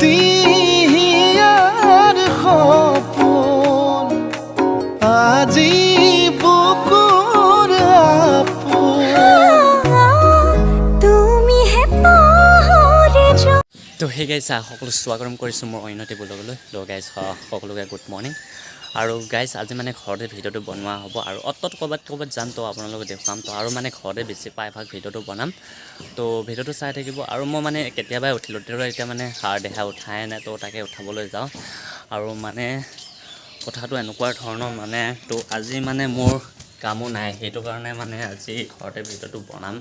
দিহিয়াৰ সপোন আজি বুকুৰ আপোন তুমিহে পাহৰি যোৱা। তো সেই গাইজ সকলো স্বাগতম কৰিছোঁ মোৰ অন্য এটি ব্লগলৈ। তো গাইজ সকলোকে গুড মৰ্ণিং। আৰু গাইজ আজি মানে ঘৰতে ভিডিঅ'টো বনোৱা হ'ব আৰু অতত ক'ৰবাত যাম তো আপোনালোকক দেখুৱাম তো আৰু মানে ঘৰতে বেছি প্ৰায়ভাগ ভিডিঅ'টো বনাম তো ভিডিঅ'টো চাই থাকিব। আৰু মই মানে কেতিয়াবাই উঠিলোঁ তেতিয়া এতিয়া মানে সাৰ দেখা উঠাই নাই তো তাকে উঠাবলৈ যাওঁ। আৰু মানে কথাটো এনেকুৱা ধৰণৰ মানে তো আজি মানে মোৰ কামো নাই সেইটো কাৰণে মানে আজি ঘৰতে ভিডিঅ'টো বনাম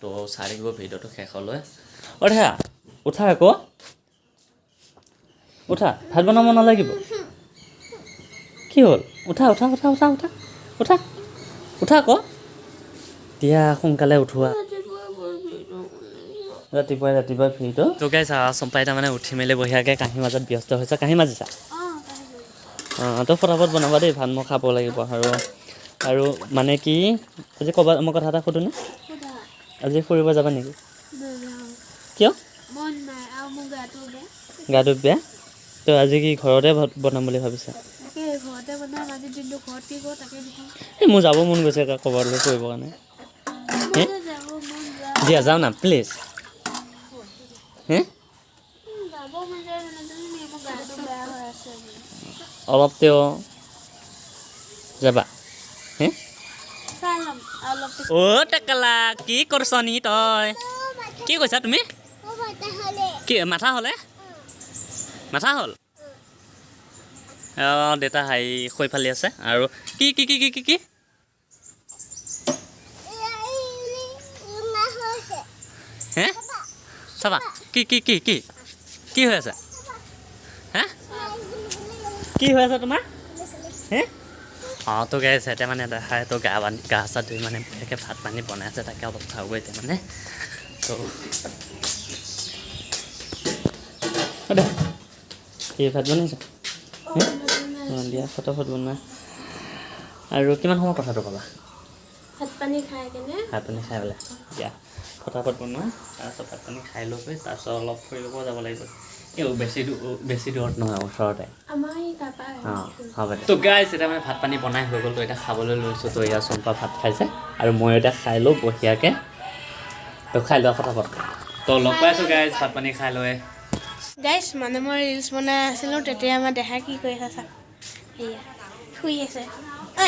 তো চাই থাকিব ভিডিঅ'টো শেষলৈ। অধা উঠা আকৌ উঠা ভাত বনাব নালাগিব কি হ'ল উঠা উঠা উঠা উঠা উঠা উঠা উঠা আকৌ এতিয়া সোনকালে উঠোৱা ৰাতিপুৱাই ফ্ৰীটো তো গাইছ চম্পাই তাৰমানে উঠি মেলি বঢ়িয়াকৈ কাঁহী মাজত ব্যস্ত হৈছে। কাঁহী মাজিছা তো ফটাফট বনাবা দেই ভাত মই খাব লাগিব। আৰু মানে কি আজি ক'ৰবাত মই কথা এটা সোধোনে আজি ফুৰিব যাবা নেকি কিয় গাটো বেয়া তো আজি কি ঘৰতে ভাত বনাম বুলি ভাবিছা এই মোৰ যাব মন গৈছে ক'ৰবালৈ ফুৰিবৰ কাৰণে দিয়া যাওঁ না প্লিজ হে অলপ তেওঁ যাবা হে অ' টেকেলা কি কৰিছ নি তই কি কৈছা তুমি কি মাথা হ'লে মাথা হ'ল অঁ দেউতা হাই খৈ ফালি আছে। আৰু কি কি কি কি কি কি হে চাবা কি কি কি কি কি হৈ আছে হে কি হৈ আছে তোমাৰ হে অঁ তো গাইছে এতিয়া মানে দেখাই তো গা চা ধুই মানে বিশেষকৈ ভাত পানী বনাই আছে তাকে অলপ খাওঁগৈ এতিয়া মানে তো দে কি ভাত বনাইছা দিয়া ফটাফট বনোৱা। আৰু কিমান সময় কথাটো ক'বা ভাত পানী খাই বোলে দিয়া ফটাফট বনোৱা তাৰপিছত ভাত পানী খাই লৈ গৈ তাৰপিছত অলপ ফুৰিব যাব লাগিব। এই বেছি দূৰত নহয় ওচৰতে অঁ হ'ব দে তো গাইছ এতিয়া মানে ভাত পানী বনাই হৈ গ'ল তো এতিয়া খাবলৈ লৈছোঁ তো এয়া চম্পা ভাত খাইছে আৰু মই এতিয়া খাই লওঁ বঢ়িয়াকৈ তো খাই লোৱা ফটাফট তো লগ পাই আছোঁ গাইছ ভাত পানী খাই লৈ গাইছ মানে মই ৰিলচ বনাই আছিলোঁ তেতিয়া আমাৰ দেখাই কি কৰি আছে চাওক সেয়া শুই আছে ঐ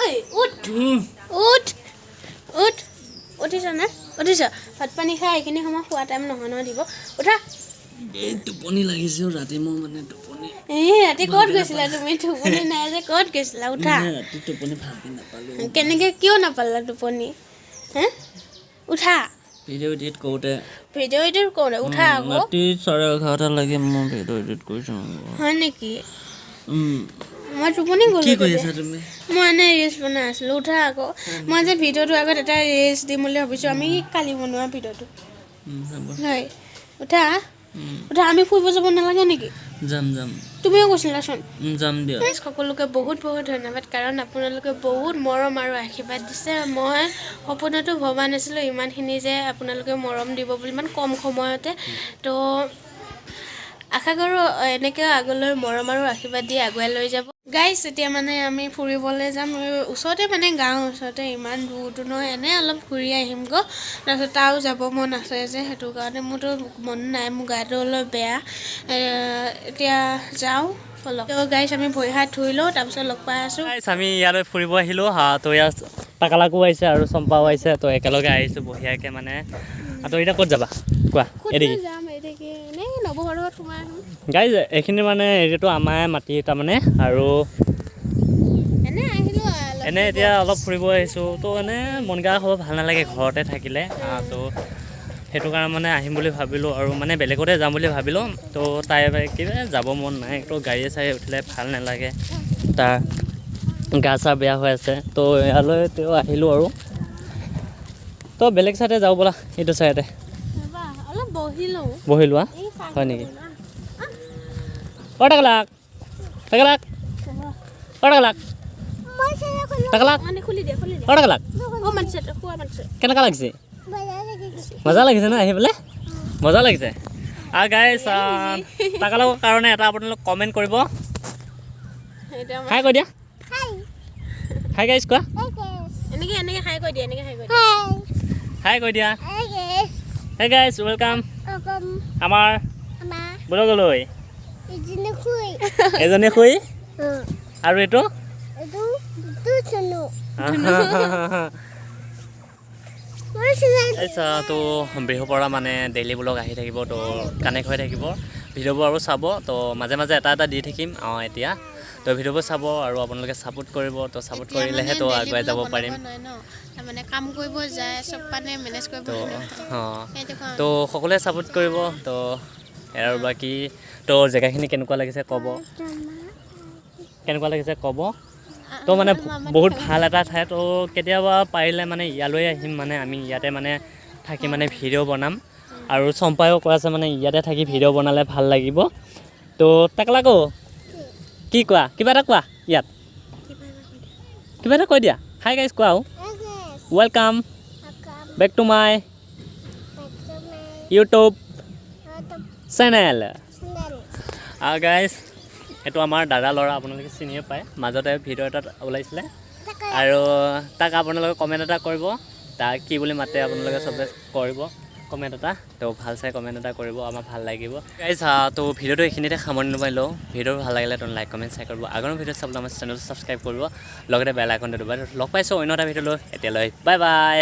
ঐ উঠ উঠ উঠ উঠিছ নে উঠিছ ভাত পানী খাই এইখিনি সময় খোৱা টাইম নহয় নহয় দিব উঠা এই টোপনি লাগিছে ৰাতি মই মানে টোপনি ৰাতি ক'ত গৈছিলা তুমি টোপনি নাই যে ক'ত গৈছিলা উঠা ৰাতি টোপনি ভালকৈ নাপালোঁ কেনেকৈ কিয় নাপালা টোপনি হে উঠা ভিডিঅ' এডিট কৰোঁতে উঠা আকৌ ৰাতি 11:30লৈকে মই ভিডিঅ' এডিট কৰিছোঁ হয় নেকি মই টোপনি গ'লোঁ কি কৰি আছা তুমি মই এনেই ৰিলচ বনাই আছিলোঁ উঠা আকৌ মই যে ভিডিঅ'টো আগত এটা ৰিলচ দিম বুলি ভাবিছোঁ আমি কালি বনোৱা ভিডিঅ'টো হয় উঠা উঠা আমি ফুৰিব যাব নালাগে নেকি যাম তুমিও কৈছিলাচোন যাম দিয়া সকলোকে বহুত ধন্যবাদ কাৰণ আপোনালোকে বহুত মৰম আৰু আশীৰ্বাদ দিছে। মই সপোনতো ভবা নাছিলোঁ ইমানখিনি যে আপোনালোকে মৰম দিব বুলি ইমান কম সময়তে তো আশা কৰোঁ এনেকৈ আগলৈ মৰম আৰু আশীৰ্বাদ দি আগুৱাই লৈ যাব। গাইছ এতিয়া মানে আমি ফুৰিবলৈ যাম ওচৰতে মানে গাঁৱৰ ওচৰতে ইমান দূৰটো নহয় এনেই অলপ ঘূৰি আহিমগৈ তাৰপিছত তাও যাব মন আছে যে সেইটো কাৰণে মোৰতো মন নাই মোৰ গাটো অলপ বেয়া এতিয়া যাওঁ অলপ তো গাইছ আমি ভৰি হাত ধুই লওঁ তাৰপিছত লগ পাই আছোঁ। আমি ইয়ালৈ ফুৰিব আহিলোঁ তো ইয়াত টাকালাকো আহিছে আৰু চম্পাও আহিছে তো একেলগে আহিছোঁ বঢ়িয়াকৈ মানে তো এতিয়া ক'ত যাবা কোৱা এদিকে গাইজ এইখিনি মানে এৰিয়াটো আমাৰ মাটি তাৰমানে আৰু এনে এতিয়া অলপ ফুৰিব আহিছোঁ তো এনে মন গা হ'ব ভাল নালাগে ঘৰতে থাকিলে তো সেইটো কাৰণে মানে আহিম বুলি ভাবিলোঁ আৰু মানে বেলেগতে যাম বুলি ভাবিলোঁ তো তাই কিবা যাব মন নাই তো গাড়ীয়ে চাড়ীয়ে উঠিলে ভাল নালাগে তাৰ গা চা বেয়া হৈ আছে তো ইয়ালৈ তেওঁ আহিলোঁ আৰু তো বেলেগ চাইডে যাওঁ ব'লা এইটো চাইডে বহি লোৱা হয় নেকি টাকলাক কেনেকুৱা লাগিছে মজা লাগিছে ন আহি পেলাই মজা লাগিছে গাইজ তাকালৰ কাৰণে এটা আপোনালোক কমেণ্ট কৰিব হাই কৈ দিয়া হাই গাইজ কোৱা হাই কৈ দিয়া হাই গাইজ ৱেলকাম আমাৰ ব্লগলৈ এজনী শুই আৰু এইটো তো বিহুৰ পৰা মানে ডেইলি ব্লগ আহি থাকিব তো কানেক্ট হৈ থাকিব ভিডিঅ'বোৰ আৰু চাব তো মাজে মাজে এটা এটা দি থাকিম এতিয়া তো ভিডিঅ'বোৰ চাব আৰু আপোনালোকে ছাপোৰ্ট কৰিব তো ছাপোৰ্ট কৰিলেহে তো আগুৱাই যাব পাৰিম তো সকলোৱে ছাপোৰ্ট কৰিব তো আৰু বাকী তো জেগাখিনি কেনেকুৱা লাগিছে ক'ব তো মানে বহুত ভাল এটা ঠাই তো কেতিয়াবা পাৰিলে মানে ইয়ালৈ আহিম মানে আমি ইয়াতে মানে থাকি মানে ভিডিঅ' বনাম আৰু চম্পায়ো কৈ আছে মানে ইয়াতে থাকি ভিডিঅ' বনালে ভাল লাগিব তো তাকলাকো কি কোৱা কিবা এটা কোৱা ইয়াত কিবা এটা কৈ দিয়া হাই গাইজ কোৱা welcome back to my YouTube channel guys এইটো আমাৰ দাদা ল'ৰা আপোনালোকে চিনিয়ে পায় মাজতে ভিডিঅ' এটা ওলাইছিলে আৰু তাক আপোনালোকে কমেণ্ট এটা কৰিব তাক কি বুলি মাতে আপোনালোকে চবে কৰিব কমেণ্ট এটা তো ভাল চাই কমেণ্ট এটা কৰিব আমাৰ ভাল লাগিব গাইজ তো ভিডিঅ'টো এইখিনিতে সামৰণি মাৰি লওঁ ভিডিঅ'টো ভাল লাগিলে তো লাইক কমেণ্ট শ্বেয়াৰ কৰিব আগৰ ভিডিঅ' চাবলৈ আমাৰ চেনেলটো ছাবস্ক্ৰাইব কৰিব লগতে বেল আইকনটো দবাই লগ পাইছোঁ অন্য এটা ভিডিঅ'লৈ এতিয়ালৈ বাই বাই